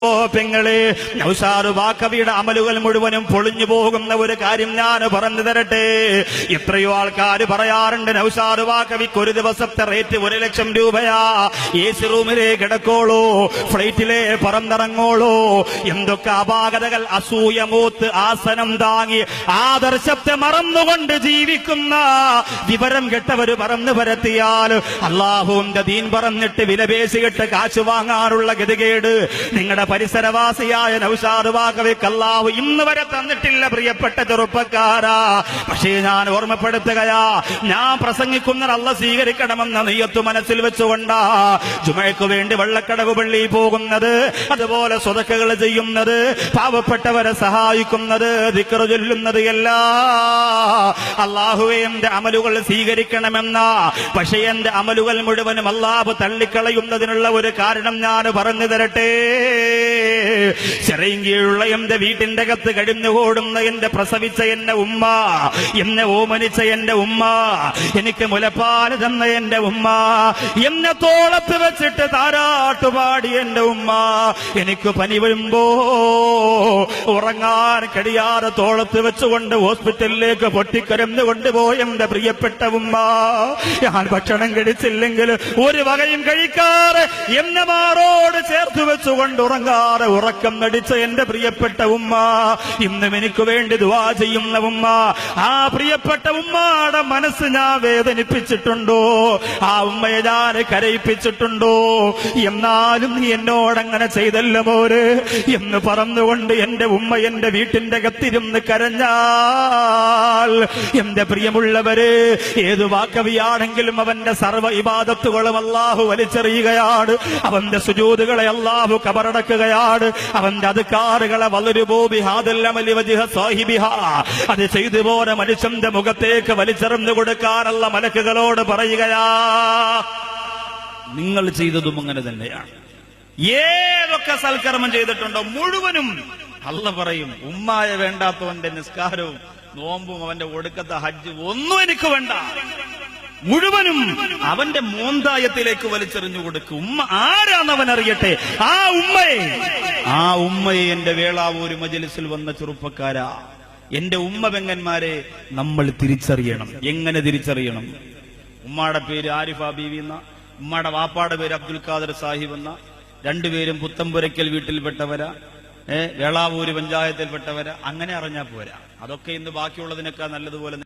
ഓ പെങ്ങളെ, നൗഷാദ് ബാക്കവിയുടെ അമലുകൾ മുഴുവനും പൊളിഞ്ഞു പോകുന്ന ഒരു കാര്യം ഞാൻ പറഞ്ഞു തരട്ടെ. എത്രയോ ആൾക്കാർ പറയാറുണ്ട് നൗഷാദ് ബാക്കവിക്ക് ഒരു ദിവസത്തെ റേറ്റ് 1 ലക്ഷം രൂപയാ. AC റൂമിലേ കിടക്കോളൂ, ഫ്ലൈറ്റിലെ പറന്നിറങ്ങോളൂ. എന്തൊക്കെ അപാകതകൾ, അസൂയ മൂത്ത് ആസനം താങ്ങി ആദർശത്തെ മറന്നുകൊണ്ട് ജീവിക്കുന്ന വിവരം കെട്ടവര് പറന്നു പരത്തിയാൽ അള്ളാഹുവിന്റെ ദീൻ പറഞ്ഞിട്ട് വിലപേശിയിട്ട് കാശ് വാങ്ങാനുള്ള ഗതികേട് നിങ്ങളുടെ പരിസരവാസിയായ നൗഷാദ് ബാക്കവിക്ക് അല്ലാഹു ഇന്ന് വരെ തന്നിട്ടില്ല. പ്രിയപ്പെട്ട ചെറുപ്പക്കാരാ, പക്ഷേ ഞാൻ ഓർമ്മപ്പെടുത്തുകയാ, ഞാൻ പ്രസംഗിക്കുന്നത് അല്ലാഹ് സ്വീകരിക്കണമെന്ന നിയ്യത്ത് മനസ്സിൽ വെച്ചുകൊണ്ടാ ജുമഅക്ക് വേണ്ടി വെള്ളക്കടവ് പള്ളിയിൽ പോകുന്നത്, അതുപോലെ സ്വതക്കകൾ ചെയ്യുന്നത്, പാവപ്പെട്ടവരെ സഹായിക്കുന്നത്, ദിക്ർ ചൊല്ലുന്നത് എല്ലാം അല്ലാഹുവേ എന്റെ അമലുകൾ സ്വീകരിക്കണമെന്ന. പക്ഷേ എന്റെ അമലുകൾ മുഴുവനും അല്ലാഹു തള്ളിക്കളയുന്നതിനുള്ള ഒരു കാരണം ഞാൻ പറഞ്ഞു തരട്ടെ. ചെറിയങ്കീഴുള്ള എന്റെ വീട്ടിന്റെ അകത്ത് കഴിഞ്ഞുകൂടുന്ന എന്റെ പ്രസവിച്ച എന്റെ ഉമ്മ, എന്നെ ഓമനിച്ച എന്റെ ഉമ്മ, എനിക്ക് മുലപ്പാല് തന്ന എന്റെ ഉമ്മ, എന്നെ തോളത്ത് വെച്ചിട്ട് താരാട്ടുപാടി എന്റെ ഉമ്മ, എനിക്ക് പനി വരുമ്പോ ഉറങ്ങാൻ കഴിയാതെ തോളത്ത് വെച്ചുകൊണ്ട് ഹോസ്പിറ്റലിലേക്ക് പൊട്ടിക്കരന്ന് കൊണ്ടുപോയി എന്റെ പ്രിയപ്പെട്ട ഉമ്മ, ഞാൻ ഭക്ഷണം കഴിച്ചില്ലെങ്കിൽ ഒരു വകയും കഴിക്കാറ് എന്നെ മാറോട് ചേർത്ത് വെച്ചുകൊണ്ട് ഉറങ്ങാറ് ഉറക്കം നടിച്ച എന്റെ പ്രിയപ്പെട്ട ഉമ്മ, ഇന്നും എനിക്ക് വേണ്ടി ദുആ ചെയ്യുന്ന ഉമ്മ. ആ പ്രിയപ്പെട്ട ഉമ്മയുടെ മനസ്സ് ഞാൻ വേദനിപ്പിച്ചിട്ടുണ്ടോ? ആ ഉമ്മയെ ഞാൻ കരയിപ്പിച്ചിട്ടുണ്ടോ? എന്നാലും നീ എന്നോടങ്ങനെ ചെയ്തല്ലോ മോര് എന്ന് പറഞ്ഞുകൊണ്ട് എന്റെ ഉമ്മ എന്റെ വീട്ടിന്റെ അകത്തിരുന്ന് കരഞ്ഞാൽ, എന്റെ പ്രിയമുള്ളവര്, ഏത് ബാക്കവിയാണെങ്കിലും അവന്റെ സർവ്വ ഇബാദത്തുകളും അല്ലാഹു വലിച്ചെറിയുകയാണ്. അവന്റെ സുജൂദുകളെ അല്ലാഹു കബറടക്കുകയാണ്. അവന്റെ അദ്കാറുകളെ അത് ചെയ്തു പോലെ മനുഷ്യന്റെ മുഖത്തേക്ക് വലിച്ചെറിഞ്ഞു കൊടുക്കാനുള്ള മലക്കുകളോട് പറയുകയാ, നിങ്ങൾ ചെയ്തതും അങ്ങനെ തന്നെയാണ്. ഏതൊക്കെ സൽക്കർമ്മം ചെയ്തിട്ടുണ്ടോ മുഴുവനും അല്ലാഹു പറയും, ഉമ്മായ വേണ്ടാത്തവന്റെ നിസ്കാരവും നോമ്പും അവന്റെ ഒടുക്കത്തെ ഹജ്ജ് ഒന്നും എനിക്ക് വേണ്ട, മുഴുവനും അവന്റെ മോന്തായത്തിലേക്ക് വലിച്ചെറിഞ്ഞു കൊടുക്കും. ഉമ്മ ആരാന്നവൻ അറിയട്ടെ. ആ ഉമ്മയെ എന്റെ വേളാവൂര് മജ്‌ലിസിൽ വന്ന ചെറുപ്പക്കാരാ, എന്റെ ഉമ്മ പെങ്ങന്മാരെ നമ്മൾ തിരിച്ചറിയണം. എങ്ങനെ തിരിച്ചറിയണം? ഉമ്മയുടെ പേര് ആരിഫ ബീവി എന്ന, ഉമ്മയുടെ വാപ്പാടെ പേര് അബ്ദുൽ ഖാദർ സാഹിബ് എന്ന, രണ്ടുപേരും പുത്തമ്പുരയ്ക്കൽ വീട്ടിൽപ്പെട്ടവരാ, വേളാവൂര് പഞ്ചായത്തിൽപ്പെട്ടവരാ. അങ്ങനെ അറിഞ്ഞാ പോരാ, അതൊക്കെ ഇന്ന് ബാക്കിയുള്ളതിനേക്കാൾ നല്ലതുപോലെ